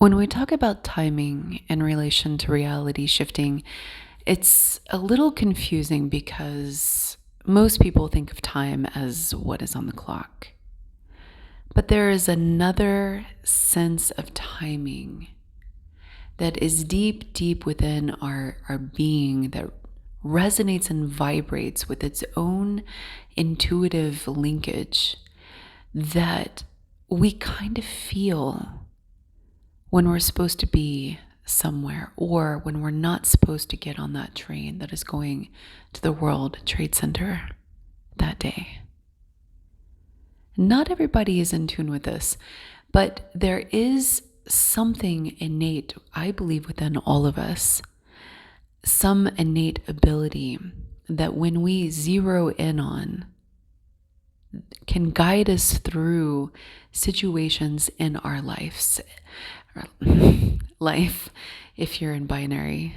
When we talk about timing in relation to reality shifting, it's a little confusing because most people think of time as what is on the clock. But there is another sense of timing that is deep, deep within our being that resonates and vibrates with its own intuitive linkage that we kind of feel when we're supposed to be somewhere or when we're not supposed to get on that train that is going to the World Trade Center that day. Not everybody is in tune with this, but there is something innate, I believe, within all of us, some innate ability that when we zero in on can guide us through situations in our lives. Life, if you're in binary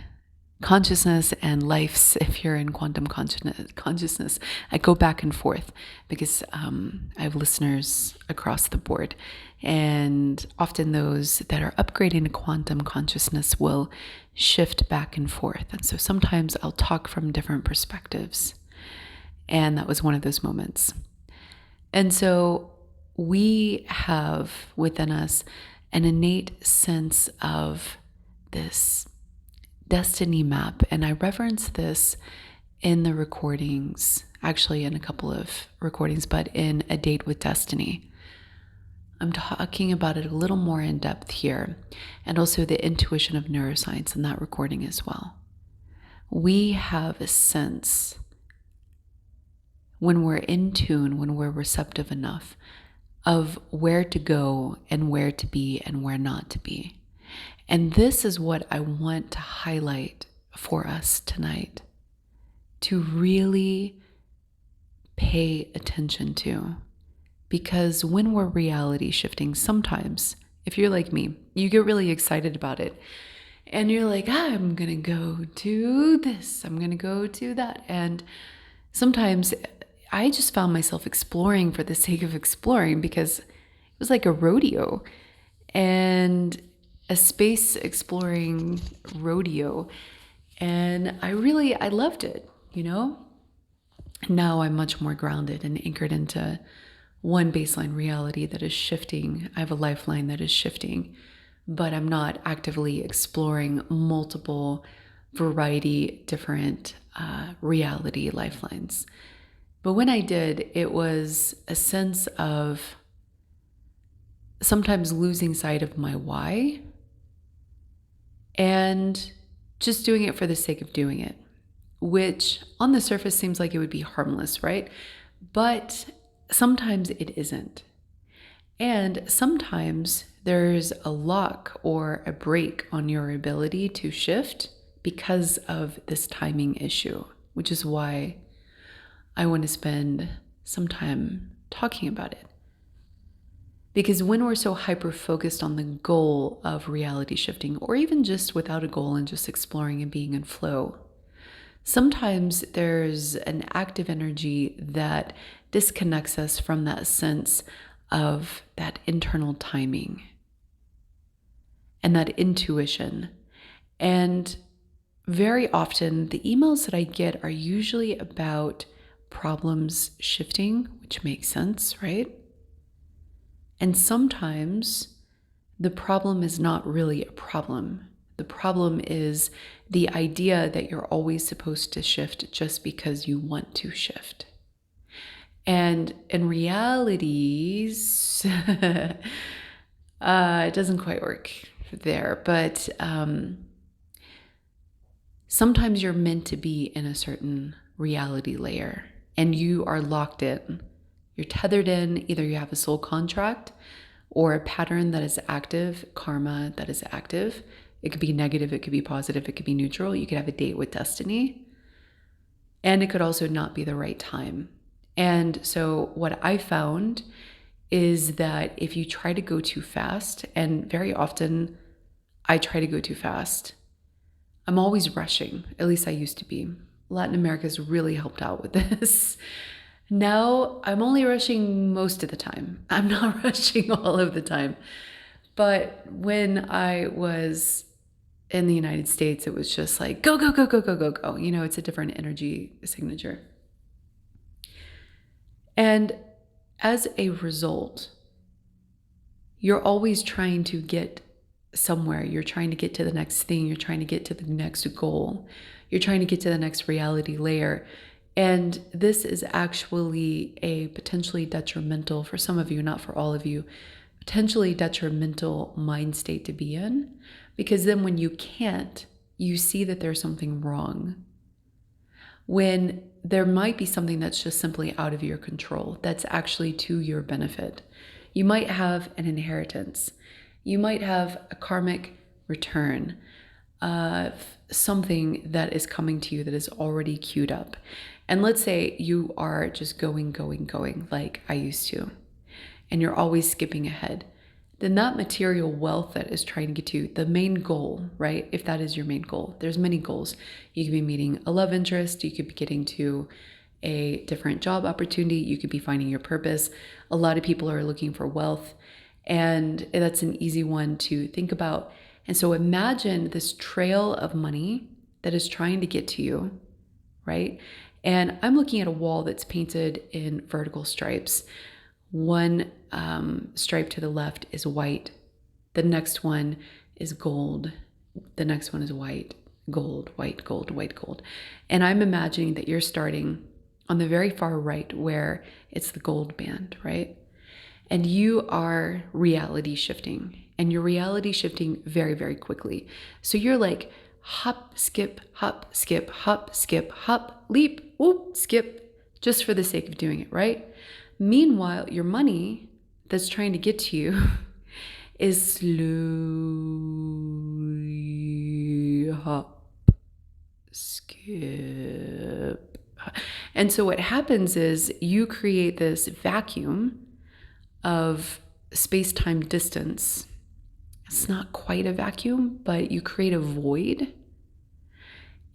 consciousness, and lives, if you're in quantum consciousness. I go back and forth because I have listeners across the board, and often those that are upgrading to quantum consciousness will shift back and forth. And so sometimes I'll talk from different perspectives. And that was one of those moments. And so we have within us an innate sense of this destiny map. And I reference this in the recordings, actually in a couple of recordings, but in A Date with Destiny. I'm talking about it a little more in depth here, and also the intuition of neuroscience in that recording as well. We have a sense when we're in tune, when we're receptive enough, of where to go and where to be and where not to be. And this is what I want to highlight for us tonight, to really pay attention to. Because when we're reality shifting, sometimes, if you're like me, you get really excited about it. And you're like, I'm going to go to this, I'm going to go to that. And sometimes I just found myself exploring for the sake of exploring because it was like a rodeo and a space exploring rodeo. And I loved it, you know? Now I'm much more grounded and anchored into one baseline reality that is shifting. I have a lifeline that is shifting, but I'm not actively exploring multiple variety, different reality lifelines. But when I did, it was a sense of sometimes losing sight of my why and just doing it for the sake of doing it, which on the surface seems like it would be harmless, right? But sometimes it isn't. And sometimes there's a lock or a break on your ability to shift because of this timing issue, which is why I want to spend some time talking about it. Because when we're so hyper-focused on the goal of reality shifting, or even just without a goal and just exploring and being in flow, sometimes there's an active energy that disconnects us from that sense of that internal timing and that intuition. And very often the emails that I get are usually about problems shifting, which makes sense, right? And sometimes the problem is not really a problem. The problem is the idea that you're always supposed to shift just because you want to shift. And in realities, it doesn't quite work there, but sometimes you're meant to be in a certain reality layer and you are locked in. You're tethered in, either you have a soul contract or a pattern that is active, karma that is active. It could be negative, it could be positive, it could be neutral. You could have a date with destiny. And it could also not be the right time. And so what I found is that if you try to go too fast, and very often I try to go too fast, I'm always rushing. At least I used to be. Latin America has really helped out with this. Now I'm only rushing most of the time. I'm not rushing all of the time. But when I was in the United States, it was just like, go, go, go, go, go, go, go. You know, it's a different energy signature. And as a result, you're always trying to get somewhere. You're trying to get to the next thing. You're trying to get to the next goal. You're trying to get to the next reality layer. And this is actually a potentially detrimental, for some of you, not for all of you, potentially detrimental mind state to be in. Because then when you can't, you see that there's something wrong. When there might be something that's just simply out of your control, that's actually to your benefit. You might have an inheritance. You might have a karmic return of something that is coming to you that is already queued up. And let's say you are just going like I used to, and you're always skipping ahead. Then that material wealth that is trying to get to the main goal, right? If that is your main goal, there's many goals. You could be meeting a love interest. You could be getting to a different job opportunity. You could be finding your purpose. A lot of people are looking for wealth, and that's an easy one to think about. And so imagine this trail of money that is trying to get to you, right? And I'm looking at a wall that's painted in vertical stripes. One stripe to the left is white. The next one is gold. The next one is white, gold, white, gold, white, gold. And I'm imagining that you're starting on the very far right where it's the gold band, right? And you are reality shifting, and you're reality shifting very, very quickly. So you're like hop, skip, hop, skip, hop, skip, hop, leap, whoop, skip, just for the sake of doing it, right? Meanwhile, your money that's trying to get to you is slowly hop, skip. And so what happens is you create this vacuum of space-time distance. It's not quite a vacuum, but you create a void.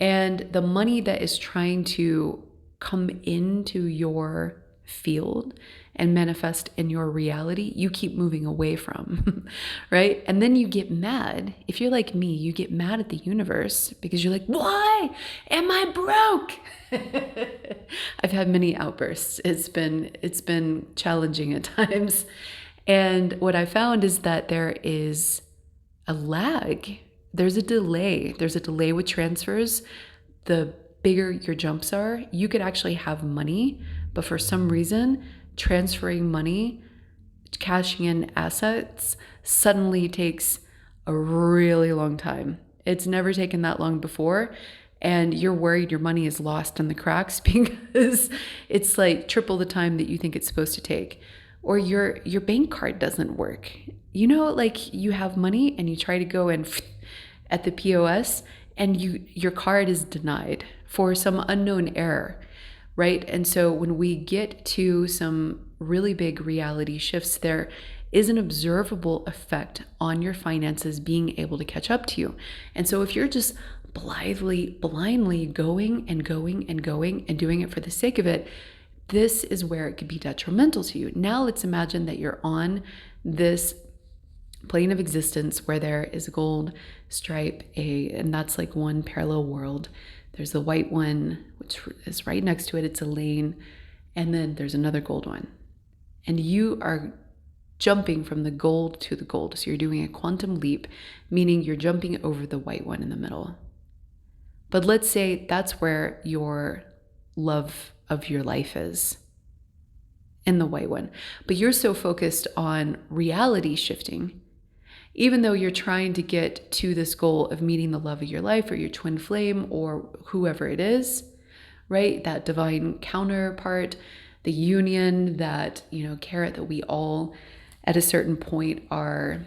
And the money that is trying to come into your field and manifest in your reality, you keep moving away from, right? And then you get mad. If you're like me, you get mad at the universe because you're like, why am I broke? I've had many outbursts. It's been challenging at times. And what I found is that there is a lag. There's a delay. There's a delay with transfers. The bigger your jumps are, you could actually have money, but for some reason, transferring money, cashing in assets suddenly takes a really long time. It's never taken that long before. And you're worried your money is lost in the cracks because it's like triple the time that you think it's supposed to take. Or your bank card doesn't work. You know, like you have money and you try to go in at the POS and your card is denied for some unknown error, right? And so when we get to some really big reality shifts, there is an observable effect on your finances being able to catch up to you. And so if you're just blindly going and going and going and doing it for the sake of it, this is where it could be detrimental to you. Now let's imagine that you're on this plane of existence where there is a gold stripe, and that's like one parallel world. There's the white one, which is right next to it. It's a lane. And then there's another gold one. And you are jumping from the gold to the gold. So you're doing a quantum leap, meaning you're jumping over the white one in the middle. But let's say that's where your love of your life is, in the white one. But you're so focused on reality shifting, even though you're trying to get to this goal of meeting the love of your life or your twin flame or whoever it is, right? That divine counterpart, the union, that, carrot that we all at a certain point are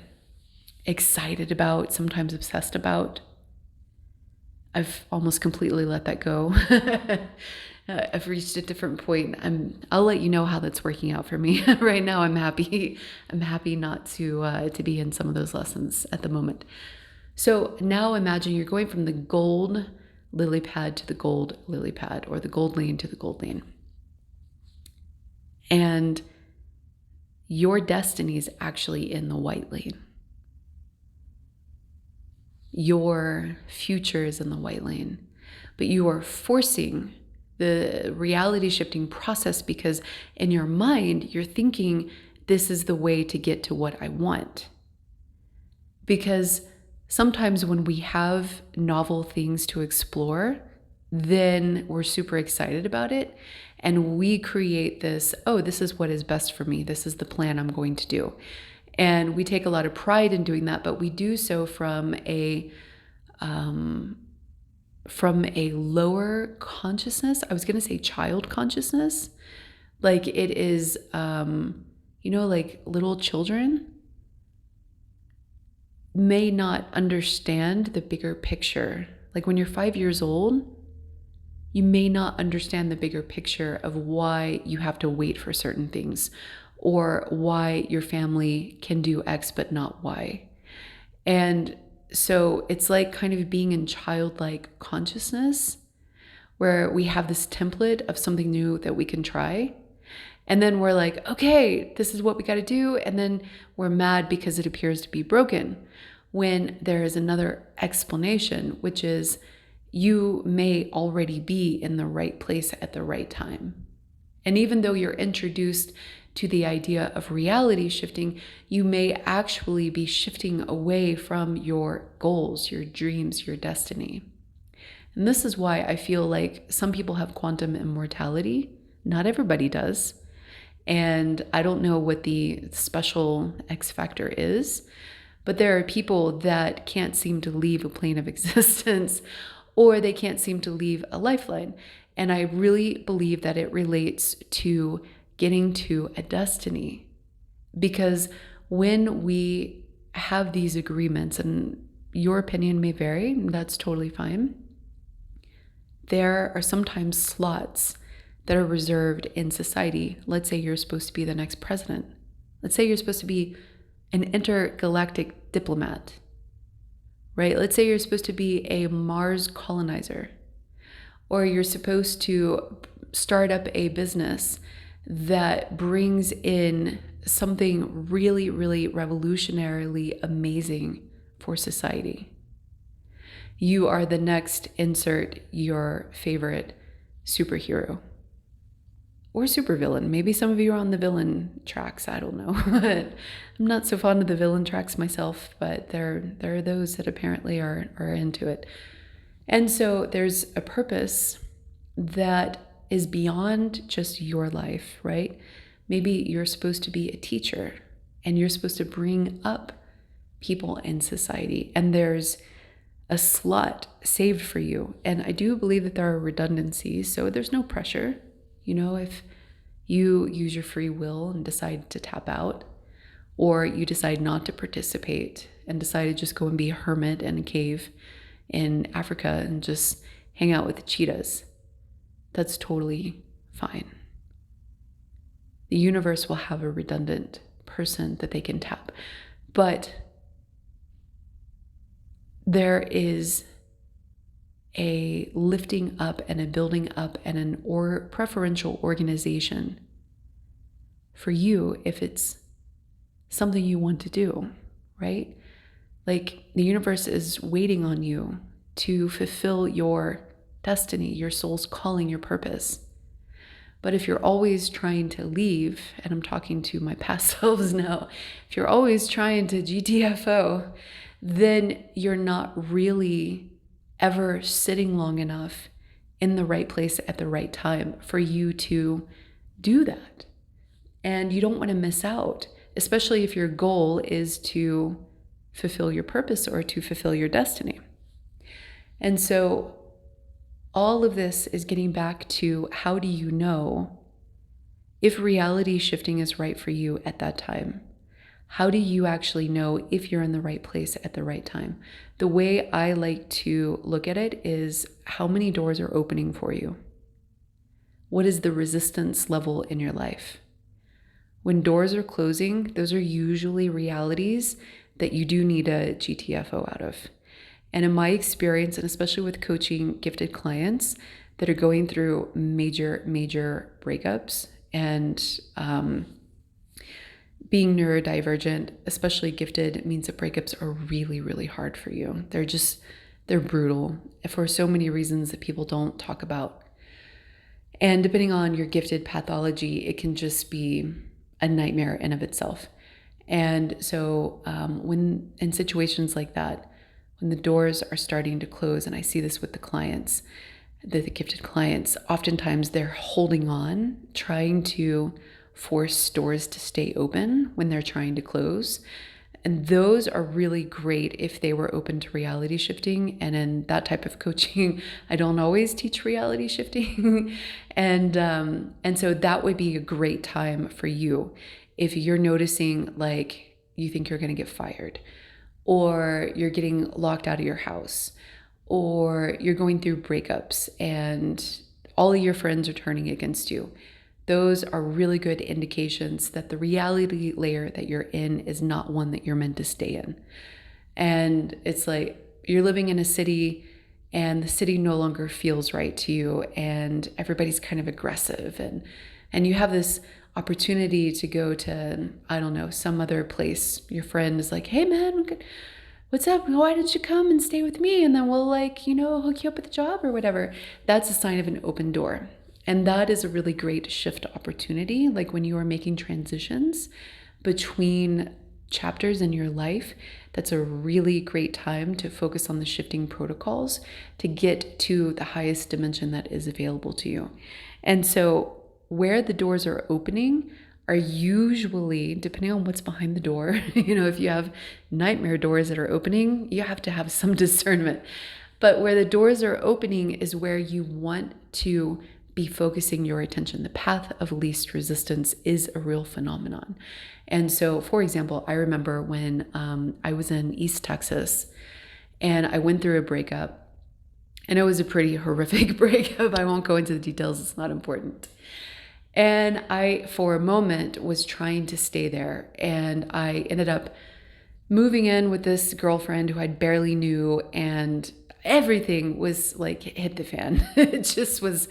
excited about, sometimes obsessed about. I've almost completely let that go. I've reached a different point. I'll let you know how that's working out for me. Right now, I'm happy. I'm happy not to be in some of those lessons at the moment. So now imagine you're going from the gold lily pad to the gold lily pad, or the gold lane to the gold lane. And your destiny is actually in the white lane. your future is in the white lane, but you are forcing the reality shifting process because in your mind, you're thinking this is the way to get to what I want. Because sometimes when we have novel things to explore, then we're super excited about it. And we create this, oh, this is what is best for me. This is the plan I'm going to do. And we take a lot of pride in doing that, but we do so from a lower consciousness. I was going to say child consciousness. Like it is, like little children may not understand the bigger picture. Like when you're 5 years old, you may not understand the bigger picture of why you have to wait for certain things or why your family can do X but not Y. And so it's like kind of being in childlike consciousness where we have this template of something new that we can try. And then we're like, okay, this is what we got to do. And then we're mad because it appears to be broken. When there is another explanation, which is you may already be in the right place at the right time. And even though you're introduced to the idea of reality shifting, you may actually be shifting away from your goals, your dreams, your destiny. And this is why I feel like some people have quantum immortality. Not everybody does. And I don't know what the special X factor is, but there are people that can't seem to leave a plane of existence or they can't seem to leave a lifeline. And I really believe that it relates to getting to a destiny. Because when we have these agreements, and your opinion may vary, that's totally fine, there are sometimes slots that are reserved in society. Let's say you're supposed to be the next president. Let's say you're supposed to be an intergalactic diplomat, right? Let's say you're supposed to be a Mars colonizer, or you're supposed to start up a business that brings in something really, really revolutionarily amazing for society. You are the next, insert your favorite superhero or supervillain. Maybe some of you are on the villain tracks. I don't know. I'm not so fond of the villain tracks myself, but there are those that apparently are into it. And so there's a purpose that is beyond just your life, right? Maybe you're supposed to be a teacher and you're supposed to bring up people in society, and there's a slot saved for you. And I do believe that there are redundancies, so there's no pressure. If you use your free will and decide to tap out, or you decide not to participate and decide to just go and be a hermit in a cave in Africa and just hang out with the cheetahs, that's totally fine. The universe will have a redundant person that they can tap. But there is a lifting up and a building up and an preferential organization for you if it's something you want to do, right? Like the universe is waiting on you to fulfill your destiny, your soul's calling, your purpose. But if you're always trying to leave, and I'm talking to my past selves now, if you're always trying to GTFO, then you're not really ever sitting long enough in the right place at the right time for you to do that. And you don't want to miss out, especially if your goal is to fulfill your purpose or to fulfill your destiny. And so all of this is getting back to, how do you know if reality shifting is right for you at that time? How do you actually know if you're in the right place at the right time? The way I like to look at it is, how many doors are opening for you? What is the resistance level in your life? When doors are closing, those are usually realities that you do need a GTFO out of. And in my experience, and especially with coaching gifted clients that are going through major breakups and being neurodivergent, especially gifted, means that breakups are really, really hard for you. They're brutal for so many reasons that people don't talk about. And depending on your gifted pathology, it can just be a nightmare in of itself. And so when in situations like that, when the doors are starting to close, and I see this with the clients, the gifted clients, oftentimes they're holding on, trying to force doors to stay open when they're trying to close. And those are really great if they were open to reality shifting. And in that type of coaching, I don't always teach reality shifting. and so that would be a great time for you if you're noticing like you think you're going to get fired, or you're getting locked out of your house, or you're going through breakups and all of your friends are turning against you. Those are really good indications that the reality layer that you're in is not one that you're meant to stay in. And it's like you're living in a city and the city no longer feels right to you, and everybody's kind of aggressive, and you have this opportunity to go to, I don't know, some other place. Your friend is like, hey man, what's up? Why don't you come and stay with me? And then we'll hook you up with a job or whatever. That's a sign of an open door. And that is a really great shift opportunity. Like when you are making transitions between chapters in your life, that's a really great time to focus on the shifting protocols to get to the highest dimension that is available to you. And so where the doors are opening are usually, depending on what's behind the door, if you have nightmare doors that are opening, you have to have some discernment. But where the doors are opening is where you want to be focusing your attention. The path of least resistance is a real phenomenon. And so, for example, I remember when I was in East Texas and I went through a breakup, and it was a pretty horrific breakup. I won't go into the details, it's not important. And I, for a moment, was trying to stay there. And I ended up moving in with this girlfriend who I barely knew, and everything was like hit the fan. It just was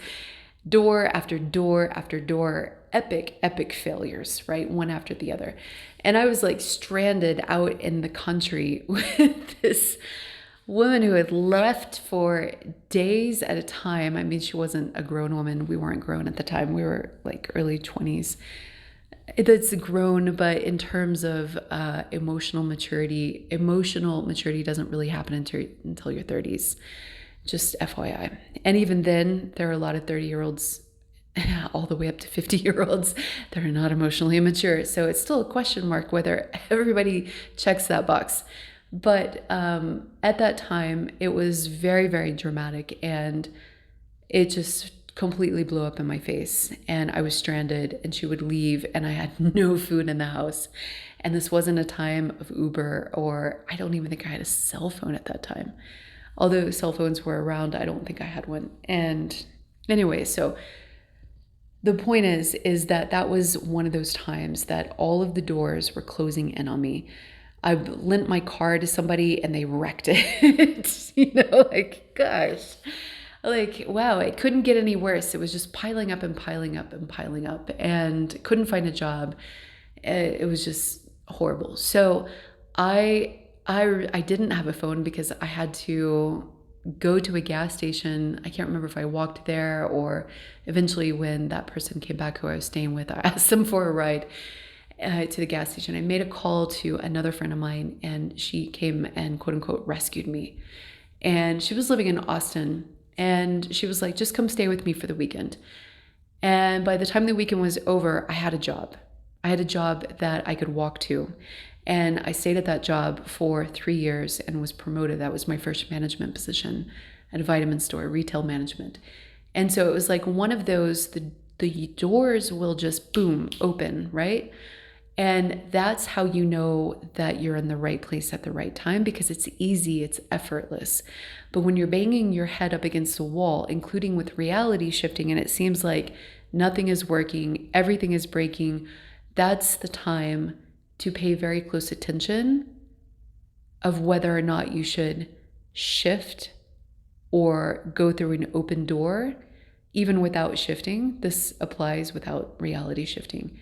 door after door after door, epic failures, right? One after the other. And I was like stranded out in the country with this woman who had left for days at a time. I mean, she wasn't a grown woman. We weren't grown at the time. We were like early 20s. It's grown, but in terms of emotional maturity doesn't really happen until your 30s. Just FYI. And even then, there are a lot of 30-year-olds all the way up to 50-year-olds that are not emotionally mature. So it's still a question mark whether everybody checks that box. But at that time, it was very, very dramatic, and it just completely blew up in my face. And I was stranded, and she would leave, and I had no food in the house. And this wasn't a time of Uber, or I don't even think I had a cell phone at that time. Although cell phones were around, I don't think I had one. And anyway, so the point is that was one of those times that all of the doors were closing in on me. I lent my car to somebody and they wrecked it. Gosh, wow, it couldn't get any worse. It was just piling up and piling up and piling up, and couldn't find a job. It was just horrible. So I didn't have a phone because I had to go to a gas station. I can't remember if I walked there, or eventually when that person came back who I was staying with, I asked them for a ride to the gas station. I made a call to another friend of mine, and she came and quote unquote rescued me. And she was living in Austin, and she was like, just come stay with me for the weekend. And by the time the weekend was over, I had a job. I had a job that I could walk to. And I stayed at that job for 3 years and was promoted. That was my first management position at a vitamin store, retail management. And so it was like one of those, the doors will just boom, open, right? And that's how you know that you're in the right place at the right time, because it's easy, it's effortless. But when you're banging your head up against a wall, including with reality shifting, and it seems like nothing is working, everything is breaking, that's the time to pay very close attention of whether or not you should shift or go through an open door, even without shifting. This applies without reality shifting.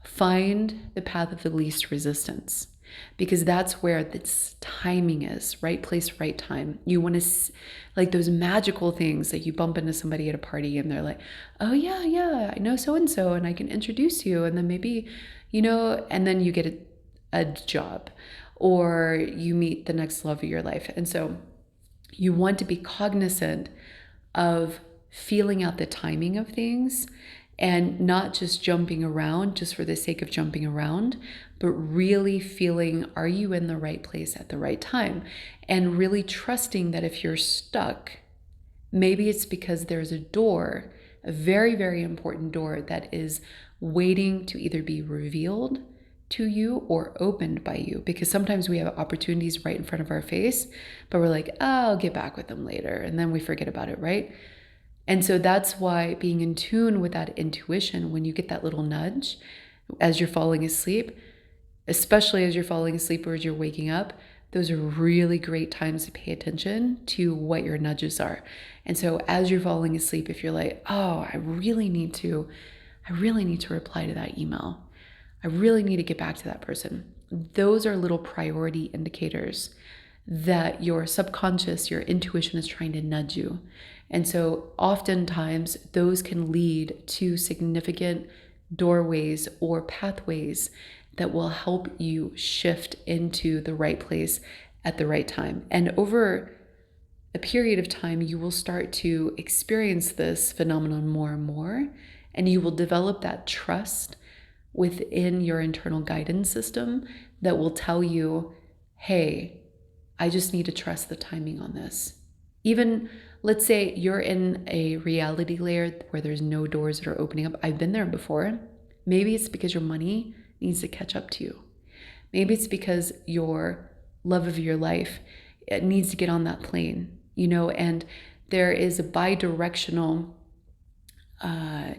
Find the path of the least resistance, because that's where this timing is. Right place, right time. You want to, like those magical things, like you bump into somebody at a party and they're like, oh yeah, I know so-and-so and I can introduce you. And then maybe, and then you get a job, or you meet the next love of your life. And so you want to be cognizant of feeling out the timing of things, and not just jumping around just for the sake of jumping around, but really feeling, are you in the right place at the right time? And really trusting that if you're stuck, maybe it's because there's a door, a very, very important door that is waiting to either be revealed to you or opened by you. Because sometimes we have opportunities right in front of our face, but we're like, oh, I'll get back with them later. And then we forget about it, right? And so that's why being in tune with that intuition, when you get that little nudge as you're falling asleep, especially as you're falling asleep or as you're waking up, those are really great times to pay attention to what your nudges are. And so as you're falling asleep, if you're like, oh, I really need to reply to that email. I really need to get back to that person. Those are little priority indicators that your subconscious, your intuition is trying to nudge you. And so oftentimes those can lead to significant doorways or pathways that will help you shift into the right place at the right time. And over a period of time, you will start to experience this phenomenon more and more, and you will develop that trust within your internal guidance system that will tell you, hey, I just need to trust the timing on this. Even let's say you're in a reality layer where there's no doors that are opening up. I've been there before. Maybe it's because your money needs to catch up to you. Maybe it's because your love of your life, it needs to get on that plane, and there is a bidirectional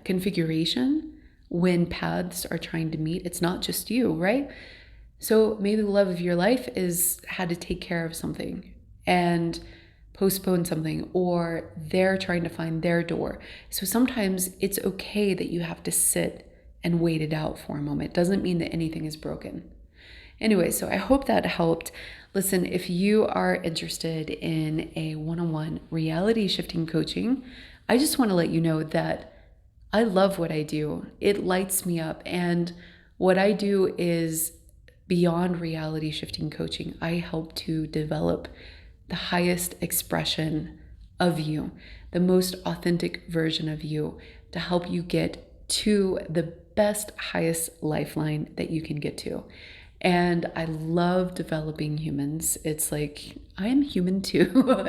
configuration when paths are trying to meet. It's not just you, right? So maybe the love of your life had to take care of something and postpone something, or they're trying to find their door. So sometimes it's okay that you have to sit and wait it out for a moment. It doesn't mean that anything is broken. Anyway, so I hope that helped. Listen, if you are interested in a one-on-one reality shifting coaching, I just want to let you know that I love what I do. It lights me up. And what I do is beyond reality shifting coaching. I help to develop the highest expression of you, the most authentic version of you, to help you get to the best, highest lifeline that you can get to. And I love developing humans. It's like, I am human too.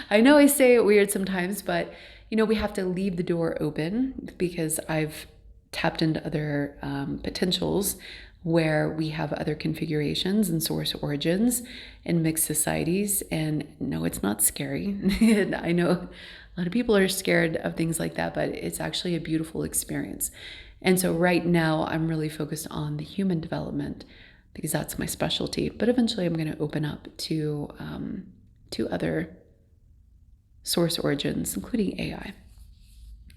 I know I say it weird sometimes, but we have to leave the door open, because I've tapped into other potentials where we have other configurations and source origins in mixed societies. And no, it's not scary. I know a lot of people are scared of things like that, but it's actually a beautiful experience. And so right now I'm really focused on the human development, because that's my specialty. But eventually I'm going to open up to other source origins, including AI.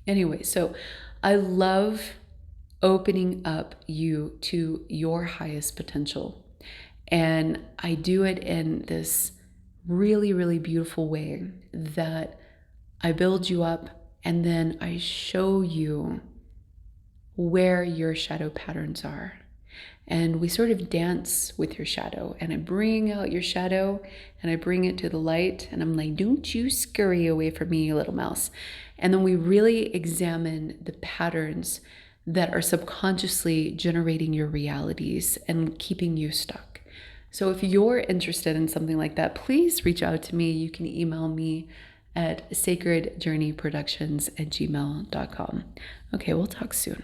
Anyway, so I love opening up you to your highest potential. And I do it in this really, really beautiful way that I build you up, and then I show you where your shadow patterns are. And we sort of dance with your shadow, and I bring out your shadow and I bring it to the light, and I'm like, don't you scurry away from me, you little mouse. And then we really examine the patterns that are subconsciously generating your realities and keeping you stuck. So if you're interested in something like that, please reach out to me. You can email me at sacredjourneyproductions@gmail.com. Okay, we'll talk soon.